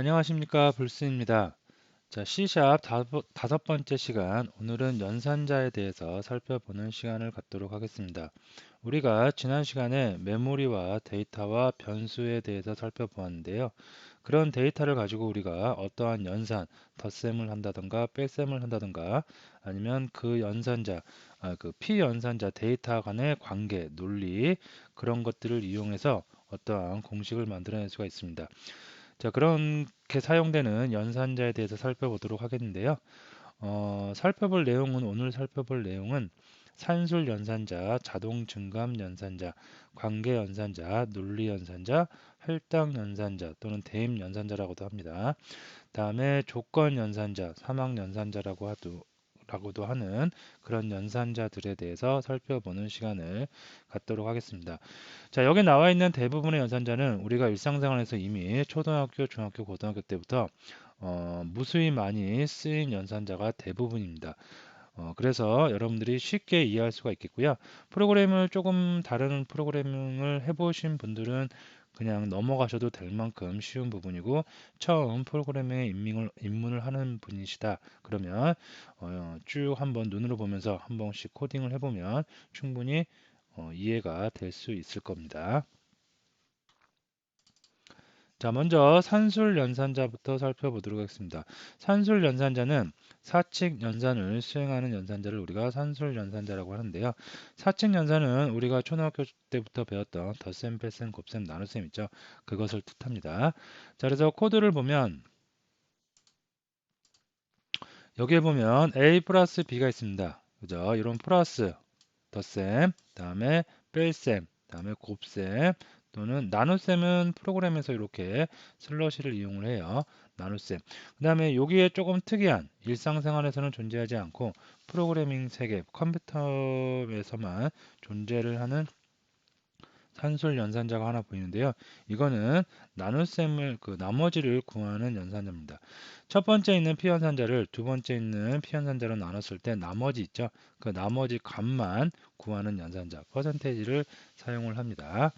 안녕하십니까, 불스입니다. 자, C샵 다섯 번째 시간, 오늘은 연산자에 대해서 살펴보는 시간을 갖도록 하겠습니다. 우리가 지난 시간에 메모리와 데이터와 변수에 대해서 살펴보았는데요. 그런 데이터를 가지고 우리가 어떠한 연산, 덧셈을 한다든가 뺄셈을 한다든가 아니면 그 연산자, 그 피연산자 데이터 간의 관계, 논리 그런 것들을 이용해서 어떠한 공식을 만들어낼 수가 있습니다. 자, 그렇게 사용되는 연산자에 대해서 살펴보도록 하겠는데요. 오늘 살펴볼 내용은 산술 연산자, 자동 증감 연산자, 관계 연산자, 논리 연산자, 할당 연산자 또는 대입 연산자라고도 합니다. 다음에 조건 연산자, 사막 연산자라고도 하는 그런 연산자들에 대해서 살펴보는 시간을 갖도록 하겠습니다. 자, 여기 나와 있는 대부분의 연산자는 우리가 일상생활에서 이미 초등학교, 중학교, 고등학교 때부터 무수히 많이 쓰인 연산자가 대부분입니다. 그래서 여러분들이 쉽게 이해할 수가 있겠고요. 프로그램을 조금 다른 프로그래밍을 해보신 분들은 그냥 넘어가셔도 될 만큼 쉬운 부분이고, 처음 프로그래밍에 입문을 하는 분이시다 그러면 쭉 한번 눈으로 보면서 한 번씩 코딩을 해보면 충분히 이해가 될 수 있을 겁니다. 자, 먼저 산술 연산자부터 살펴보도록 하겠습니다. 산술 연산자는 사칙 연산을 수행하는 연산자를 우리가 산술 연산자라고 하는데요. 사칙 연산은 우리가 초등학교 때부터 배웠던 덧셈, 뺄셈, 곱셈, 나눗셈 있죠. 그것을 뜻합니다. 자, 그래서 코드를 보면 여기에 보면 A 플러스 B가 있습니다. 그죠? 이런 플러스, 덧셈, 다음에 뺄셈, 다음에 곱셈 또는 나눗셈은 프로그램에서 이렇게 슬러시를 이용을 해요. 나눗셈. 그 다음에 여기에 조금 특이한 일상생활에서는 존재하지 않고 프로그래밍 세계, 컴퓨터에서만 존재를 하는 산술 연산자가 하나 보이는데요. 이거는 나눗셈을 나머지를 구하는 연산자입니다. 첫 번째 있는 피연산자를 두 번째 있는 피연산자로 나눴을 때 나머지 있죠. 그 나머지 값만 구하는 연산자 퍼센테이지를 사용을 합니다.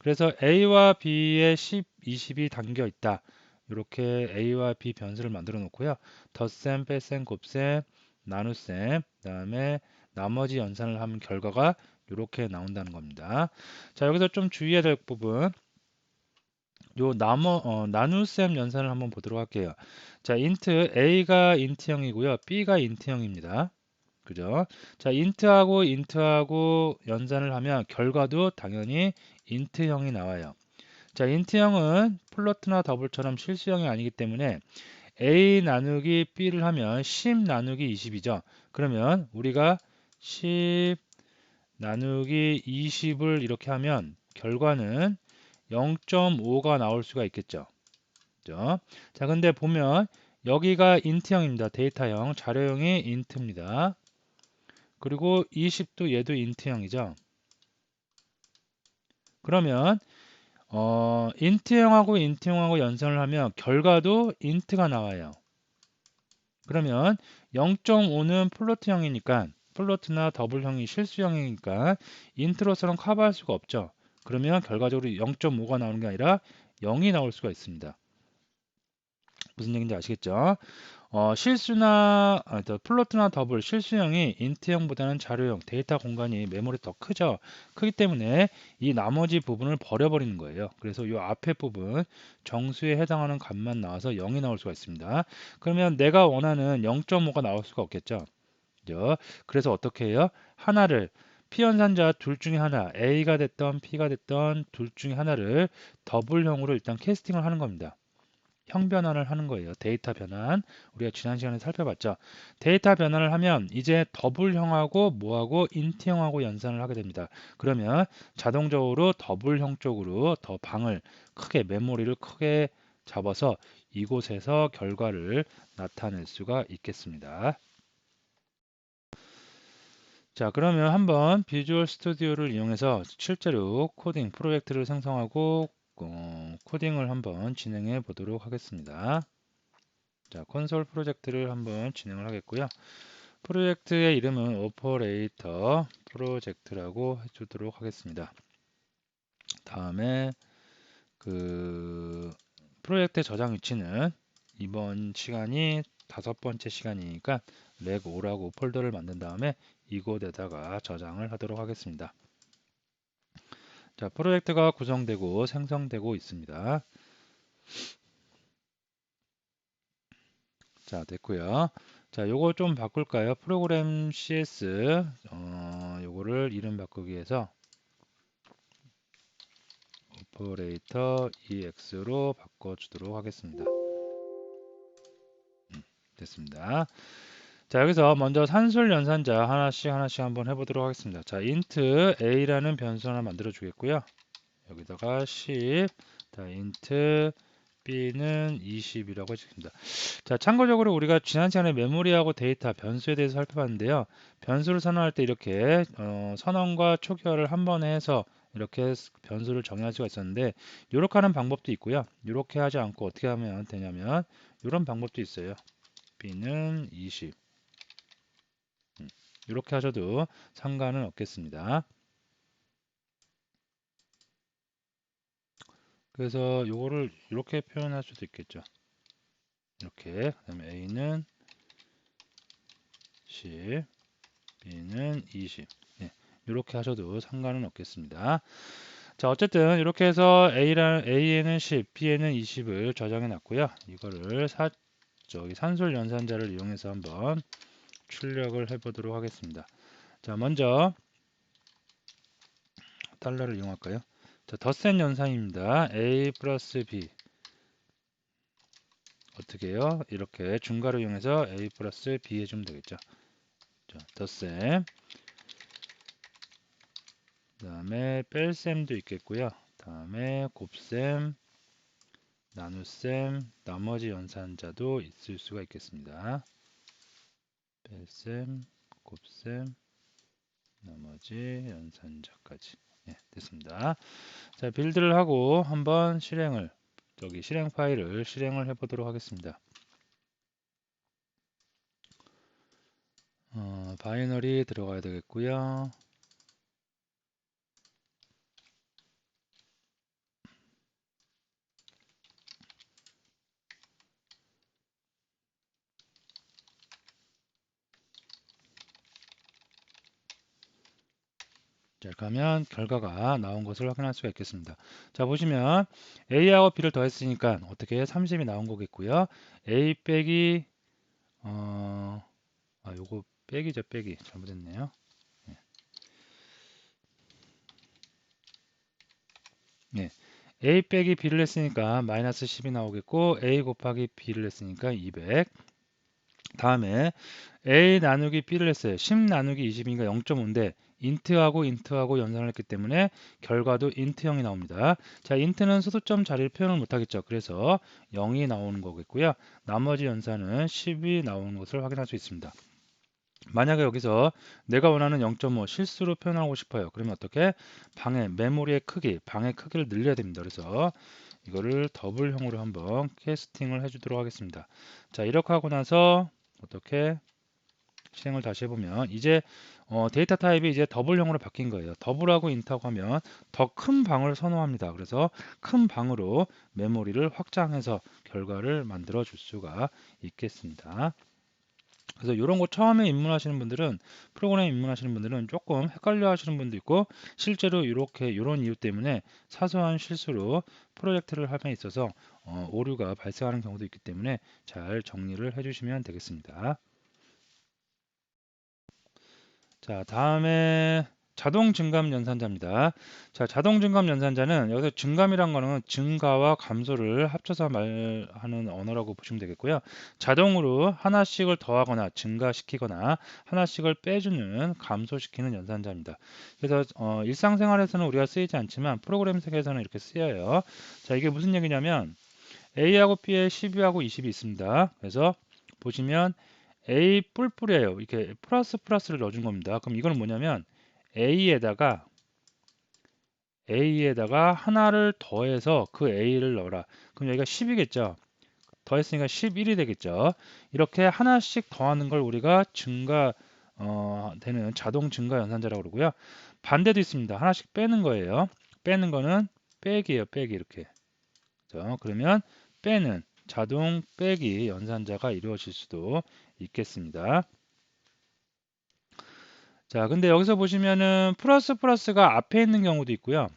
그래서 A와 B에 10, 20이 담겨 있다. 이렇게 A와 B 변수를 만들어 놓고요. 덧셈, 뺄셈, 곱셈, 나눗셈, 그다음에 나머지 연산을 하면 결과가 이렇게 나온다는 겁니다. 자, 여기서 좀 주의해야 될 부분, 나눗셈 연산을 한번 보도록 할게요. 자, 인트 A가 인트형이고요. B가 인트형입니다. 그죠? 자, 인트하고 연산을 하면 결과도 당연히 인트형이 나와요. 자, 인트형은 플로트나 더블처럼 실수형이 아니기 때문에 A 나누기 B를 하면 10 나누기 20이죠. 그러면 우리가 10 나누기 20을 이렇게 하면 결과는 0.5가 나올 수가 있겠죠. 그죠? 자, 근데 보면 여기가 인트형입니다. 데이터형, 자료형이 인트입니다. 그리고 20도 얘도 인트형이죠. 그러면 인트형하고 연산을 하면 결과도 인트가 나와요. 그러면 0.5는 플로트형이니까 플로트나 더블형이 실수형이니까 인트로서는 커버할 수가 없죠. 그러면 결과적으로 0.5가 나오는 게 아니라 0이 나올 수가 있습니다. 무슨 얘기인지 아시겠죠? 플로트나 더블 실수형이 인트형보다는 자료형 데이터 공간이 메모리 더 크죠. 크기 때문에 이 나머지 부분을 버려버리는 거예요. 그래서 이 앞에 부분 정수에 해당하는 값만 나와서 0이 나올 수가 있습니다. 그러면 내가 원하는 0.5가 나올 수가 없겠죠. 그죠? 그래서 어떻게 해요? 하나를 피연산자 둘 중에 하나 A가 됐던 P가 됐던 둘 중에 하나를 더블형으로 일단 캐스팅을 하는 겁니다. 형 변환을 하는 거예요. 데이터 변환. 우리가 지난 시간에 살펴봤죠. 데이터 변환을 하면 이제 더블형하고 뭐하고 인트형하고 연산을 하게 됩니다. 그러면 자동적으로 더블형 쪽으로 더 메모리를 크게 잡아서 이곳에서 결과를 나타낼 수가 있겠습니다. 자, 그러면 한번 비주얼 스튜디오를 이용해서 실제로 코딩 프로젝트를 생성하고 코딩을 한번 진행해 보도록 하겠습니다. 자, 콘솔 프로젝트를 한번 진행을 하겠고요. 프로젝트의 이름은 오퍼레이터 프로젝트라고 해주도록 하겠습니다. 다음에 그 프로젝트 저장 위치는 이번 시간이 5번째 시간이니까 reg5라고 폴더를 만든 다음에 이곳에다가 저장을 하도록 하겠습니다. 자, 프로젝트가 구성되고 생성되고 있습니다. 자, 됐고요. 자, 요거 좀 바꿀까요? 프로그램 CS 요거를 이름 바꾸기 위해서 오퍼레이터 EX로 바꿔주도록 하겠습니다. 됐습니다. 자, 여기서 먼저 산술 연산자 하나씩 한번 해보도록 하겠습니다. 자, int a라는 변수 하나 만들어 주겠고요. 여기다가 10, 자, int b는 20이라고 해주겠습니다. 자, 참고적으로 우리가 지난 시간에 메모리하고 데이터 변수에 대해서 살펴봤는데요. 변수를 선언할 때 이렇게 선언과 초기화를 한 번에 해서 이렇게 변수를 정의할 수가 있었는데 이렇게 하는 방법도 있고요. 이렇게 하지 않고 어떻게 하면 되냐면 이런 방법도 있어요. b는 20 이렇게 하셔도 상관은 없겠습니다. 그래서 요거를 이렇게 표현할 수도 있겠죠. 이렇게 그다음에 a는 10 b는 20 이렇게 하셔도 상관은 없겠습니다. 자, 어쨌든 이렇게 해서 A에는 10, B에는 20을 저장해 놨고요. 이거를 산술 연산자를 이용해서 한번 출력을 해 보도록 하겠습니다. 자, 먼저 달러를 이용할까요? 자, 덧셈 연산입니다. A 플러스 B 어떻게 해요? 이렇게 중괄호 이용해서 A 플러스 B 해주면 되겠죠. 자, 덧셈 그 다음에 뺄셈도 있겠고요. 다음에 곱셈 나눗셈, 나머지 연산자도 있을 수가 있겠습니다. 뺄셈, 곱셈, 나머지 연산자까지. 됐습니다. 자, 빌드를 하고 한번 실행 파일을 실행을 해보도록 하겠습니다. 바이너리 들어가야 되겠고요. 자, 가면 결과가 나온 것을 확인할 수가 있겠습니다. 자, 보시면 A하고 B를 더했으니까 어떻게 30이 나온 거겠고요. A 빼기 요거 빼기죠, 빼기. 잘못했네요. 네. A 빼기 B를 했으니까 마이너스 10이 나오겠고 A 곱하기 B를 했으니까 200. 다음에 A 나누기 B를 했어요. 10 나누기 20이니까 0.5인데 인트하고 연산을 했기 때문에 결과도 인트형이 나옵니다. 자, 인트는 소수점 자리를 표현을 못하겠죠. 그래서 0이 나오는 거겠고요. 나머지 연산은 10이 나오는 것을 확인할 수 있습니다. 만약에 여기서 내가 원하는 0.5 실수로 표현하고 싶어요. 그러면 어떻게? 메모리의 크기, 방의 크기를 늘려야 됩니다. 그래서 이거를 더블형으로 한번 캐스팅을 해주도록 하겠습니다. 자, 이렇게 하고 나서 어떻게 실행을 다시 해보면 이제 데이터 타입이 이제 더블형으로 바뀐 거예요. 더블하고 인트하고 하면 더 큰 방을 선호합니다. 그래서 큰 방으로 메모리를 확장해서 결과를 만들어 줄 수가 있겠습니다. 그래서 이런 거 처음에 입문하시는 분들은 프로그램 입문하시는 분들은 조금 헷갈려 하시는 분도 있고 실제로 이런 이유 때문에 사소한 실수로 프로젝트를 함에 있어서 오류가 발생하는 경우도 있기 때문에 잘 정리를 해주시면 되겠습니다. 자, 다음에 자동 증감 연산자입니다. 자, 자동 증감 연산자는 여기서 증감이란 거는 증가와 감소를 합쳐서 말하는 언어라고 보시면 되겠고요. 자동으로 하나씩을 더하거나 증가시키거나 하나씩을 빼주는 감소시키는 연산자입니다. 그래서 일상생활에서는 우리가 쓰이지 않지만 프로그램 세계에서는 이렇게 쓰여요. 자, 이게 무슨 얘기냐면 A하고 B에 12하고 20이 있습니다. 그래서 보시면 A 뿔뿔이에요. 이렇게 플러스를 넣어준 겁니다. 그럼 이거는 뭐냐면 A에다가 하나를 더해서 그 A를 넣어라. 그럼 여기가 10이겠죠. 더했으니까 11이 되겠죠. 이렇게 하나씩 더하는 걸 우리가 되는 자동 증가 연산자라고 그러고요. 반대도 있습니다. 하나씩 빼는 거예요. 빼는 거는 빼기예요. 빼기 이렇게. 그러면 빼는 자동 빼기 연산자가 이루어질 수도 있겠습니다. 자, 근데 여기서 보시면은 플러스가 앞에 있는 경우도 있고요.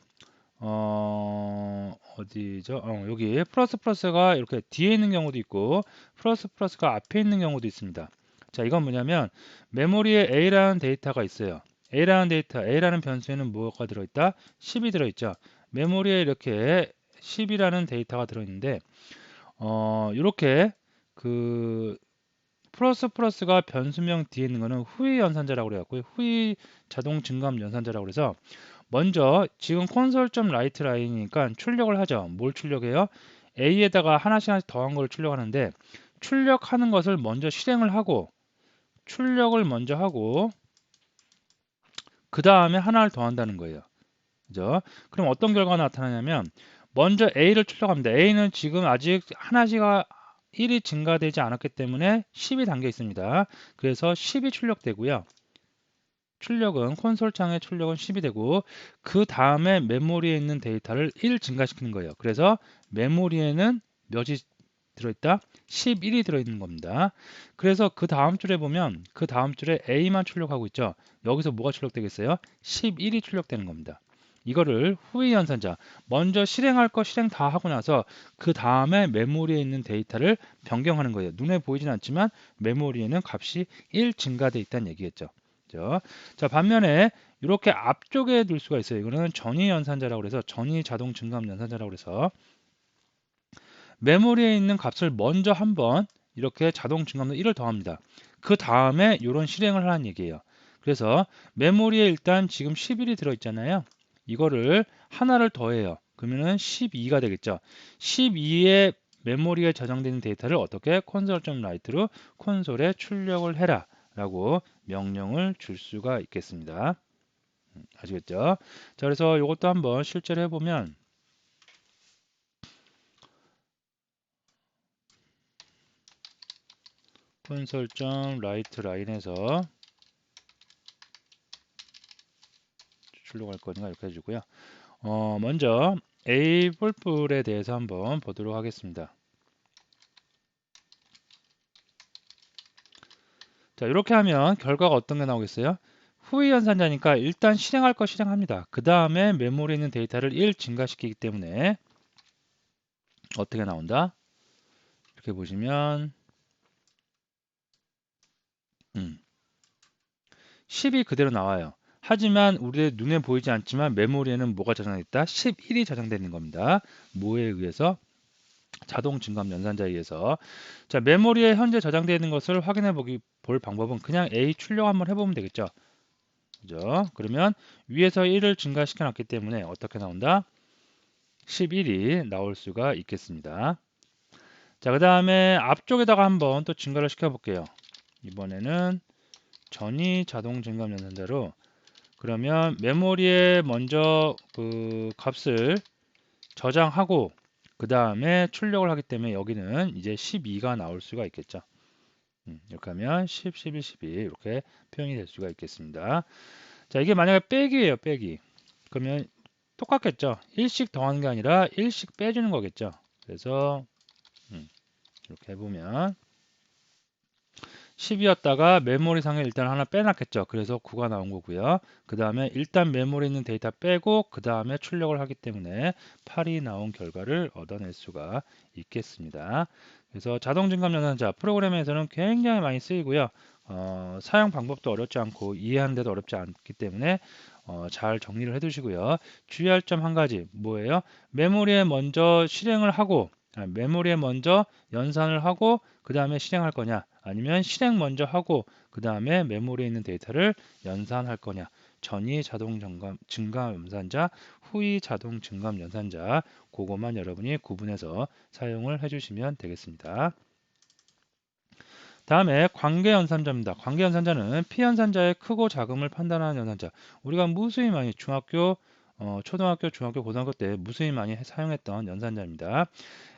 어디죠? 여기 플러스가 이렇게 뒤에 있는 경우도 있고 플러스가 앞에 있는 경우도 있습니다. 자, 이건 뭐냐면 메모리에 A라는 데이터가 있어요. A라는 변수에는 뭐가 들어있다? 10이 들어있죠. 메모리에 이렇게 10이라는 데이터가 들어있는데 이렇게 그 플러스가 변수명 뒤에 있는 거는 후위 연산자라고 그래갖고 후위 자동 증감 연산자라고 그래서 먼저 지금 콘솔.라이트 라인이니까 출력을 하죠. 뭘 출력해요? A에다가 하나씩 더한 걸 출력하는데 출력하는 것을 먼저 실행을 하고 출력을 먼저 하고 그 다음에 하나를 더한다는 거예요. 그죠? 그럼 어떤 결과가 나타나냐면 먼저 A를 출력합니다. A는 지금 아직 하나씩 1이 증가되지 않았기 때문에 10이 담겨 있습니다. 그래서 10이 출력되고요. 콘솔 창의 출력은 10이 되고 그 다음에 메모리에 있는 데이터를 1 증가시키는 거예요. 그래서 메모리에는 몇이 들어있다? 11이 들어있는 겁니다. 그래서 그 다음 줄에 보면 그 다음 줄에 A만 출력하고 있죠. 여기서 뭐가 출력되겠어요? 11이 출력되는 겁니다. 이거를 후위 연산자, 먼저 실행할 거 실행 다 하고 나서 그 다음에 메모리에 있는 데이터를 변경하는 거예요. 눈에 보이진 않지만 메모리에는 값이 1 증가돼 있다는 얘기겠죠. 그죠? 자, 반면에 이렇게 앞쪽에 둘 수가 있어요. 이거는 전위 연산자라고 해서 전위 자동 증감 연산자라고 해서 메모리에 있는 값을 먼저 한번 이렇게 자동 증감도 1을 더합니다. 그 다음에 이런 실행을 하는 얘기예요. 그래서 메모리에 일단 지금 11이 들어있잖아요. 이거를 하나를 더해요. 그러면은 12가 되겠죠. 12에 메모리에 저장되는 데이터를 어떻게 콘솔.라이트로 콘솔에 출력을 해라 라고 명령을 줄 수가 있겠습니다. 아시겠죠? 자, 그래서 이것도 한번 실제로 해보면 콘솔.라이트 라인에서 출력할 거니까 이렇게 해주고요. 먼저 A 뿔뿔에 대해서 한번 보도록 하겠습니다. 자, 이렇게 하면 결과가 어떤 게 나오겠어요? 후위 연산자니까 일단 실행할 거 실행합니다. 그 다음에 메모리에 있는 데이터를 1 증가시키기 때문에 어떻게 나온다? 이렇게 보시면 10이 그대로 나와요. 하지만 우리의 눈에 보이지 않지만 메모리에는 뭐가 저장되어 있다? 11이 저장되어 있는 겁니다. 뭐에 의해서? 자동 증감 연산자에 의해서. 자, 메모리에 현재 저장되어 있는 것을 확인해 볼 방법은 그냥 A 출력 한번 해보면 되겠죠. 그죠? 그러면 위에서 1을 증가시켜 놨기 때문에 어떻게 나온다? 11이 나올 수가 있겠습니다. 자, 그 다음에 앞쪽에다가 한번 또 증가를 시켜 볼게요. 이번에는 전위 자동 증감 연산자로 그러면 메모리에 먼저 그 값을 저장하고 그 다음에 출력을 하기 때문에 여기는 이제 12가 나올 수가 있겠죠. 이렇게 하면 10, 11, 12 이렇게 표현이 될 수가 있겠습니다. 자, 이게 만약에 빼기예요, 빼기. 그러면 똑같겠죠. 1씩 더하는 게 아니라 1씩 빼주는 거겠죠. 그래서 이렇게 해보면 10이었다가 메모리상에 일단 하나 빼놨겠죠. 그래서 9가 나온 거고요. 그 다음에 일단 메모리에 있는 데이터 빼고 그 다음에 출력을 하기 때문에 8이 나온 결과를 얻어낼 수가 있겠습니다. 그래서 자동 증감 연산자 프로그램에서는 굉장히 많이 쓰이고요. 사용 방법도 어렵지 않고 이해하는 데도 어렵지 않기 때문에 잘 정리를 해 두시고요. 주의할 점 한 가지 뭐예요? 메모리에 먼저 실행을 하고 메모리에 먼저 연산을 하고 그 다음에 실행할 거냐 아니면 실행 먼저 하고 그 다음에 메모리에 있는 데이터를 연산할 거냐 전위 자동 증감 연산자 후위 자동 증감 연산자 그것만 여러분이 구분해서 사용을 해주시면 되겠습니다. 다음에 관계연산자입니다. 관계연산자는 피연산자의 크고 작음을 판단하는 연산자. 우리가 무수히 많이 초등학교, 중학교, 고등학교 때 무수히 많이 사용했던 연산자입니다.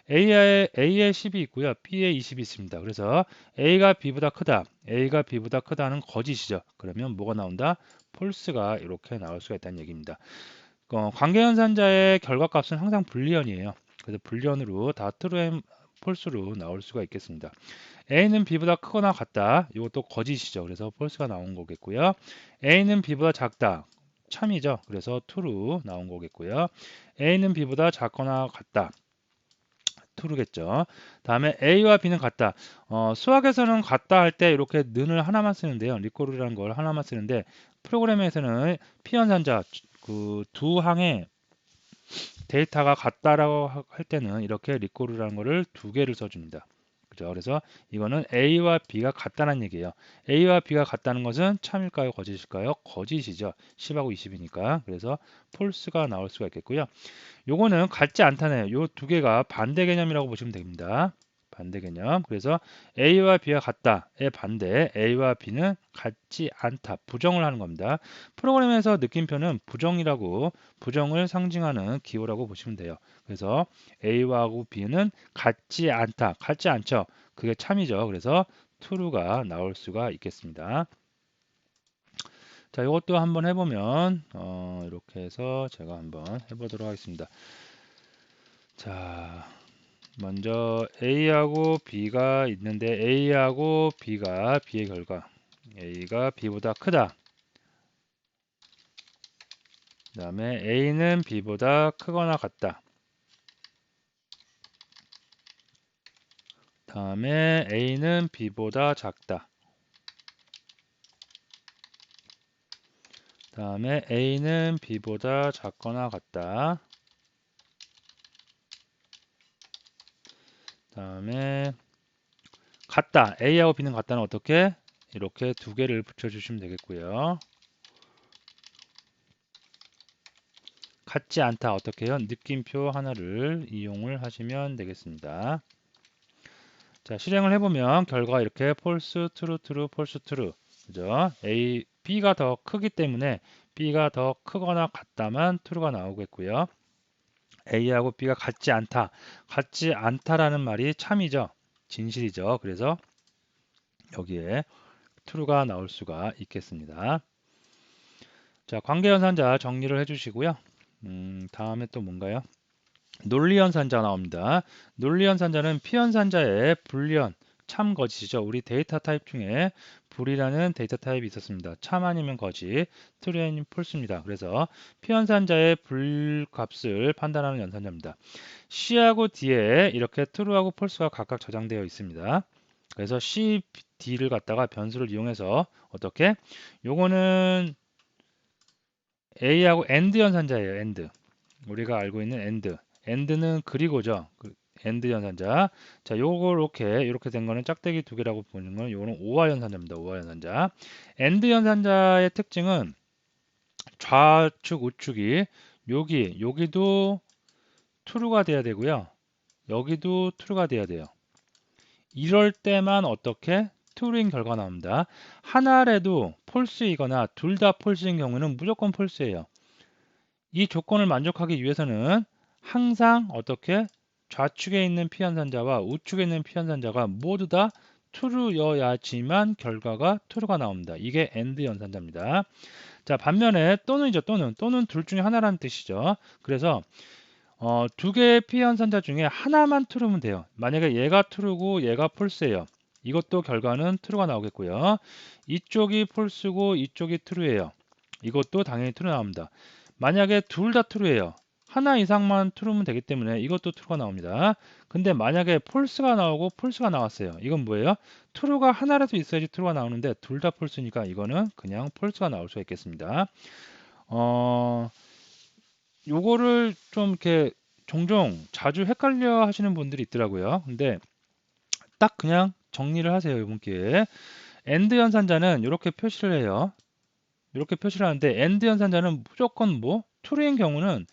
A에 10이 있고요. B에 20이 있습니다. 그래서 A가 B보다 크다. A가 B보다 크다는 거짓이죠. 그러면 뭐가 나온다? 폴스가 이렇게 나올 수가 있다는 얘기입니다. 관계연산자의 결과값은 항상 불리언이에요. 그래서 불리언으로 다 true 폴스로 나올 수가 있겠습니다. A는 B보다 크거나 같다. 이것도 거짓이죠. 그래서 폴스가 나온 거겠고요. A는 B보다 작다. 참이죠. 그래서 true로 나온 거겠고요. A는 B보다 작거나 같다. true겠죠. 다음에 A와 B는 같다. 수학에서는 같다 할 때 이렇게 는을 하나만 쓰는데요. 리콜이라는 걸 하나만 쓰는데 프로그램에서는 피연산자 그 두 항의 데이터가 같다라고 할 때는 이렇게 리콜이라는 거를 두 개를 써줍니다. 그죠? 그래서 이거는 A와 B가 같다는 얘기예요. A와 B가 같다는 것은 참일까요? 거짓일까요? 거짓이죠. 10하고 20이니까. 그래서 폴스가 나올 수가 있겠고요. 요거는 같지 않다네요. 요 두 개가 반대 개념이라고 보시면 됩니다. 반대 개념. 그래서 A와 B가 같다의 반대 A와 B는 같지 않다. 부정을 하는 겁니다. 프로그램에서 느낌표는 부정이라고 부정을 상징하는 기호라고 보시면 돼요. 그래서 A와 B는 같지 않다. 같지 않죠. 그게 참이죠. 그래서 true가 나올 수가 있겠습니다. 자, 이것도 한번 해보면 이렇게 해서 제가 한번 해보도록 하겠습니다. 자, 먼저 A하고 B가 있는데 A하고 B가 B의 결과 A가 B보다 크다. 그 다음에 A는 B보다 크거나 같다. 다음에 A는 B보다 작다. 다음에 A는 B보다 작거나 같다. 다음에 같다. A하고 B는 같다는 어떻게? 이렇게 두 개를 붙여주시면 되겠고요. 같지 않다. 어떻게 해요? 느낌표 하나를 이용을 하시면 되겠습니다. 자, 실행을 해보면 결과가 이렇게 false, true, true, false, true. 그죠? A, B가 더 크기 때문에 B가 더 크거나 같다만 true가 나오겠고요. A하고 B가 같지 않다. 같지 않다라는 말이 참이죠. 진실이죠. 그래서 여기에 true가 나올 수가 있겠습니다. 자, 관계연산자 정리를 해주시고요. 다음에 또 뭔가요? 논리연산자 나옵니다. 논리연산자는 피연산자의 불리연, 참 거짓이죠. 우리 데이터 타입 중에 불이라는 데이터 타입이 있었습니다. 참 아니면 거짓, true 아니면 false입니다. 그래서 피연산자의 불값을 판단하는 연산자입니다. C하고 D에 이렇게 true하고 false가 각각 저장되어 있습니다. 그래서 C, D를 갖다가 변수를 이용해서 어떻게? 요거는 A하고 AND 연산자예요. AND. 우리가 알고 있는 AND. AND는 그리고죠. AND 연산자. 자, 요거 이렇게 된 거는 짝대기 두 개라고 보는 건 요거는 오화 연산자입니다. 오화 연산자. AND 연산자의 특징은 좌측 우측이 여기도 true가 돼야 되고요. 여기도 true가 돼야 돼요. 이럴 때만 어떻게 true인 결과 나옵니다. 하나라도 false이거나 둘 다 false인 경우는 무조건 false예요. 이 조건을 만족하기 위해서는 항상 어떻게 좌측에 있는 피연산자와 우측에 있는 피연산자가 모두 다 true여야지만 결과가 true가 나옵니다. 이게 AND 연산자입니다. 자, 반면에 또는이죠. 또는 둘 중에 하나라는 뜻이죠. 그래서 두 개의 피연산자 중에 하나만 true면 돼요. 만약에 얘가 true고 얘가 false예요. 이것도 결과는 true가 나오겠고요. 이쪽이 false고 이쪽이 true예요. 이것도 당연히 true 나옵니다. 만약에 둘 다 true예요. 하나 이상만 true면 되기 때문에 이것도 true가 나옵니다. 근데 만약에 false가 나오고 false가 나왔어요. 이건 뭐예요? true가 하나라도 있어야지 true가 나오는데 둘 다 false니까 이거는 그냥 false가 나올 수가 있겠습니다. 요거를 좀 이렇게 종종 자주 헷갈려 하시는 분들이 있더라고요. 근데 딱 그냥 정리를 하세요. 이번 기회에. AND 연산자는 이렇게 표시를 해요. 이렇게 표시를 하는데 AND 연산자는 무조건 뭐 true인 경우는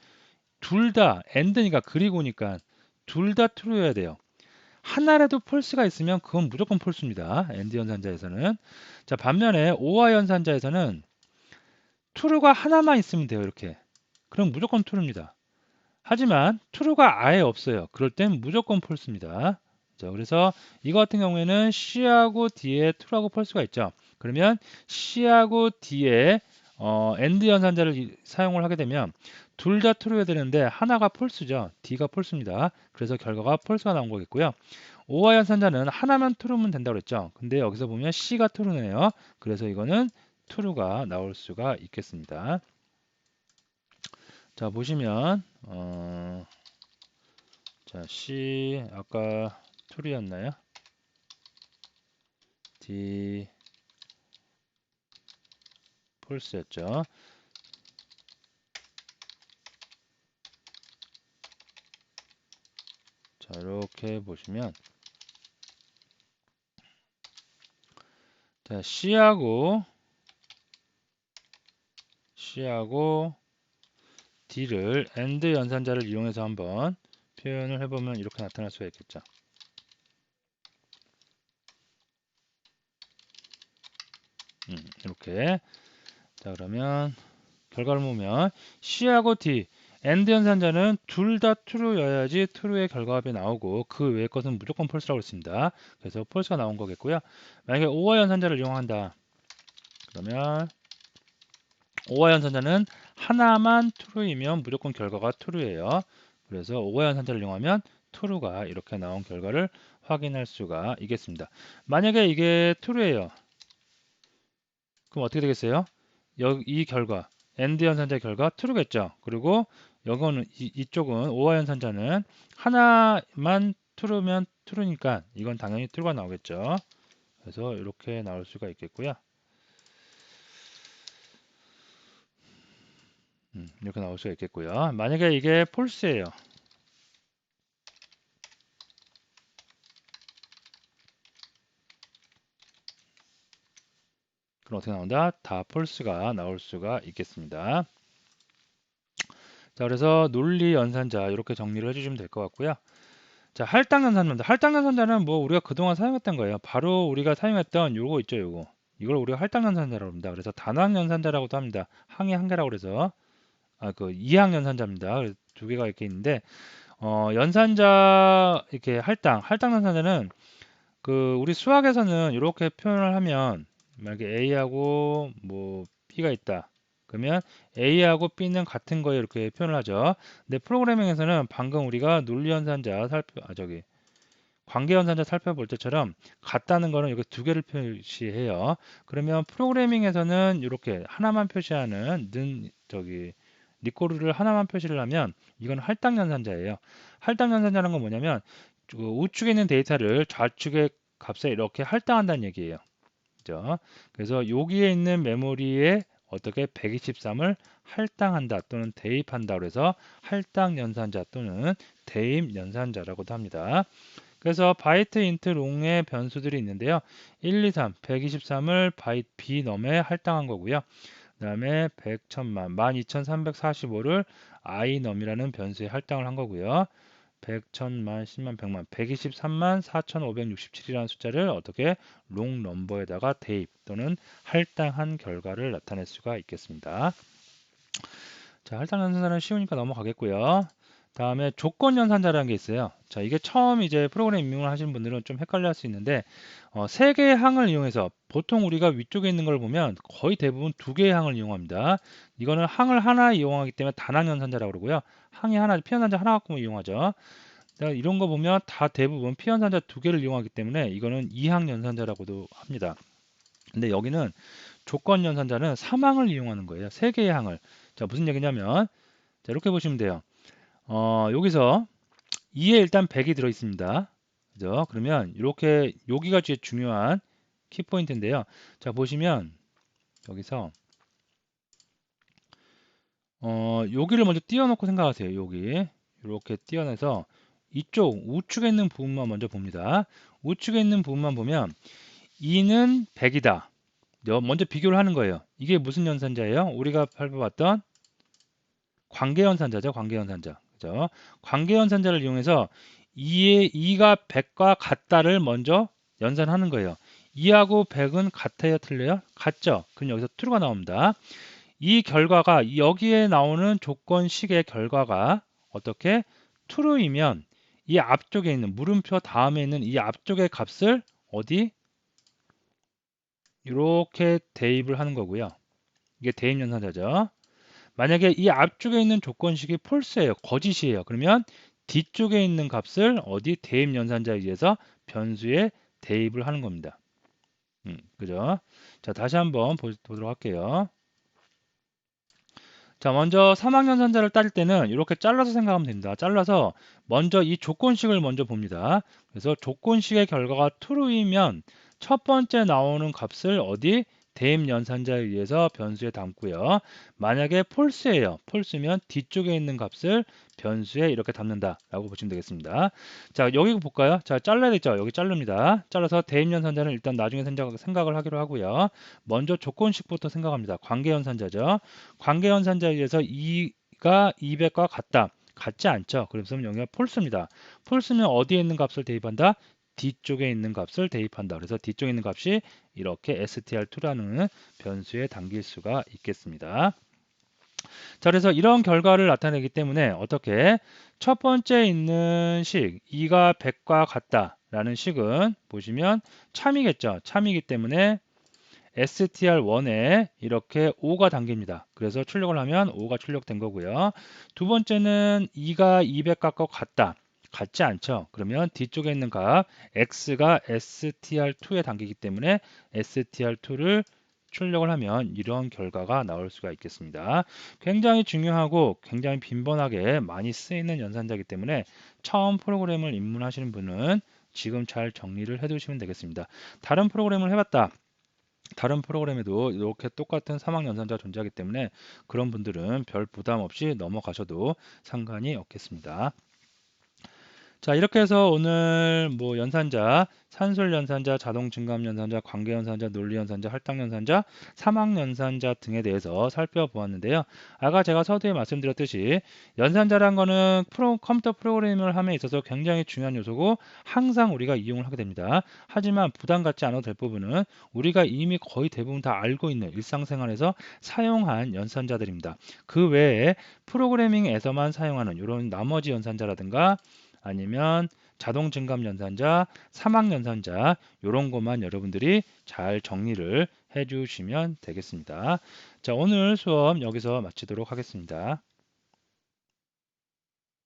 둘 다 AND니까 그리고니까 둘 다 true여야 돼요. 하나라도 false가 있으면 그건 무조건 false입니다. AND 연산자에서는. 자, 반면에 OR 연산자에서는 true가 하나만 있으면 돼요. 이렇게. 그럼 무조건 true입니다. 하지만 true가 아예 없어요. 그럴 땐 무조건 false입니다. 자, 그래서 이거 같은 경우에는 C하고 D에 true하고 false가 있죠. 그러면 C하고 D에 AND 연산자를 사용을 하게 되면 둘 다 true여야 되는데 하나가 false죠. D가 false입니다. 그래서 결과가 false가 나온 거겠고요. O와 연산자는 하나만 true면 된다고 그랬죠. 근데 여기서 보면 C가 true네요. 그래서 이거는 true가 나올 수가 있겠습니다. 자, 보시면 자, C 아까 true였나요? D false였죠. 자, 이렇게 보시면 자, C하고 D를 AND 연산자를 이용해서 한번 표현을 해보면 이렇게 나타날 수가 있겠죠. 이렇게. 자, 그러면 결과를 보면 C하고 D, AND 연산자는 둘 다 true여야지 true의 결과값이 나오고 그 외의 것은 무조건 false라고 했습니다. 그래서 false가 나온 거겠고요. 만약에 O와 연산자를 이용한다. 그러면 O와 연산자는 하나만 true이면 무조건 결과가 true예요. 그래서 O와 연산자를 이용하면 true가 이렇게 나온 결과를 확인할 수가 있겠습니다. 만약에 이게 true예요. 그럼 어떻게 되겠어요? 이 결과 AND 연산자의 결과 true겠죠. 그리고 이거는 이쪽은 O와 연산자는 하나만 true면 true니까 이건 당연히 true가 나오겠죠. 그래서 이렇게 나올 수가 있겠고요. 이렇게 나올 수가 있겠고요. 만약에 이게 false예요. 그럼 어떻게 나온다? 다 false가 나올 수가 있겠습니다. 자, 그래서 논리 연산자 이렇게 정리를 해주시면 될 것 같고요. 자, 할당 연산자입니다. 할당 연산자는 뭐 우리가 그동안 사용했던 거예요. 바로 우리가 사용했던 요거 있죠, 요거. 이걸 우리가 할당 연산자라고 합니다. 그래서 단항 연산자라고도 합니다. 항이 한 개라고 그래서 그 이항 연산자입니다. 두 개가 이렇게 있는데 연산자 이렇게 할당 연산자는 그 우리 수학에서는 이렇게 표현을 하면 만약에 A하고 뭐 B가 있다. 그러면 A하고 B는 같은 거에 이렇게 표현을 하죠. 근데 프로그래밍에서는 방금 우리가 논리연산자 관계연산자 살펴볼 때처럼 같다는 거는 이렇게 두 개를 표시해요. 그러면 프로그래밍에서는 이렇게 하나만 표시하는 리코르를 하나만 표시를 하면 이건 할당연산자예요. 할당연산자는 건 뭐냐면 우측에 있는 데이터를 좌측의 값에 이렇게 할당한다는 얘기예요. 그죠? 그래서 여기에 있는 메모리에 어떻게 123을 할당한다 또는 대입한다 그래서 할당 연산자 또는 대입 연산자라고도 합니다. 그래서 바이트 인트 롱의 변수들이 있는데요. 1, 2, 3, 123을 바이트 b넘에 할당한 거고요. 그 다음에 100, 1000만, 12345를 inom이라는 변수에 할당을 한 거고요. 100, 1000만, 10만, 100만, 123만 4567이라는 숫자를 어떻게 롱 넘버에다가 대입 또는 할당한 결과를 나타낼 수가 있겠습니다. 자, 할당 연산자는 쉬우니까 넘어가겠고요. 다음에 조건 연산자라는 게 있어요. 자, 이게 처음 이제 프로그램 입력을 하시는 분들은 좀 헷갈려 할 수 있는데 세 개의 항을 이용해서 보통 우리가 위쪽에 있는 걸 보면 거의 대부분 두 개의 항을 이용합니다. 이거는 항을 하나 이용하기 때문에 단항 연산자라고 그러고요. 항이 하나, 피연산자 하나 갖고 이용하죠. 이런 거 보면 다 대부분 피연산자 두 개를 이용하기 때문에 이거는 이항 연산자라고도 합니다. 근데 여기는 조건 연산자는 3항을 이용하는 거예요. 세 개의 항을. 자, 무슨 얘기냐면 자, 이렇게 보시면 돼요. 여기서 2에 일단 100이 들어 있습니다. 그죠? 그러면 이렇게 여기가 제일 중요한 키포인트인데요. 자, 보시면 여기서 여기를 먼저 띄워놓고 생각하세요. 여기 이렇게 띄워내서 이쪽 우측에 있는 부분만 먼저 봅니다. 우측에 있는 부분만 보면 2는 100이다. 먼저 비교를 하는 거예요. 이게 무슨 연산자예요? 우리가 살펴봤던 관계연산자죠. 관계연산자. 그죠? 관계연산자를 이용해서 2가 100과 같다를 먼저 연산하는 거예요. 2하고 100은 같아요? 틀려요? 같죠? 그럼 여기서 true가 나옵니다. 이 결과가 여기에 나오는 조건식의 결과가 어떻게 true이면 이 앞쪽에 있는 물음표 다음에 있는 이 앞쪽의 값을 어디 이렇게 대입을 하는 거고요. 이게 대입 연산자죠. 만약에 이 앞쪽에 있는 조건식이 false예요. 거짓이에요. 그러면 뒤쪽에 있는 값을 어디 대입 연산자에 의해서 변수에 대입을 하는 겁니다. 그죠? 자, 다시 한번 보도록 할게요. 자, 먼저 3학년산자를 따질 때는 이렇게 잘라서 생각하면 됩니다. 잘라서 먼저 이 조건식을 먼저 봅니다. 그래서 조건식의 결과가 true이면 첫 번째 나오는 값을 어디 대입 연산자에 의해서 변수에 담고요. 만약에 false예요. false면 뒤쪽에 있는 값을 변수에 이렇게 담는다라고 보시면 되겠습니다. 자, 여기 볼까요? 자, 잘라야 되죠. 여기 자릅니다. 잘라서 대입 연산자는 일단 나중에 생각을 하기로 하고요. 먼저 조건식부터 생각합니다. 관계 연산자죠. 관계 연산자에 의해서 2가 200과 같다. 같지 않죠. 그래서 여기가 폴스입니다. 폴스면 어디에 있는 값을 대입한다? 뒤쪽에 있는 값을 대입한다. 그래서 뒤쪽에 있는 값이 이렇게 str2라는 변수에 담길 수가 있겠습니다. 자, 그래서 이런 결과를 나타내기 때문에 어떻게 첫 번째 있는 식 2가 100과 같다라는 식은 보시면 참이겠죠. 참이기 때문에 str1에 이렇게 5가 담깁니다. 그래서 출력을 하면 5가 출력된 거고요. 두 번째는 2가 200과 같다. 같지 않죠. 그러면 뒤쪽에 있는 값 x가 str2에 담기기 때문에 str2를 출력을 하면 이런 결과가 나올 수가 있겠습니다. 굉장히 중요하고 굉장히 빈번하게 많이 쓰이는 연산자이기 때문에 처음 프로그램을 입문하시는 분은 지금 잘 정리를 해두시면 되겠습니다. 다른 프로그램을 해봤다. 다른 프로그램에도 이렇게 똑같은 사막 연산자 존재하기 때문에 그런 분들은 별 부담 없이 넘어가셔도 상관이 없겠습니다. 자, 이렇게 해서 오늘 뭐 연산자, 산술 연산자, 자동 증감 연산자, 관계 연산자, 논리 연산자, 할당 연산자, 사막 연산자 등에 대해서 살펴보았는데요. 아까 제가 서두에 말씀드렸듯이 연산자란 거는 컴퓨터 프로그래밍을 함에 있어서 굉장히 중요한 요소고 항상 우리가 이용을 하게 됩니다. 하지만 부담 갖지 않아도 될 부분은 우리가 이미 거의 대부분 다 알고 있는 일상생활에서 사용한 연산자들입니다. 그 외에 프로그래밍에서만 사용하는 이런 나머지 연산자라든가 아니면 자동 증감 연산자, 사막 연산자 이런 것만 여러분들이 잘 정리를 해 주시면 되겠습니다. 자, 오늘 수업 여기서 마치도록 하겠습니다.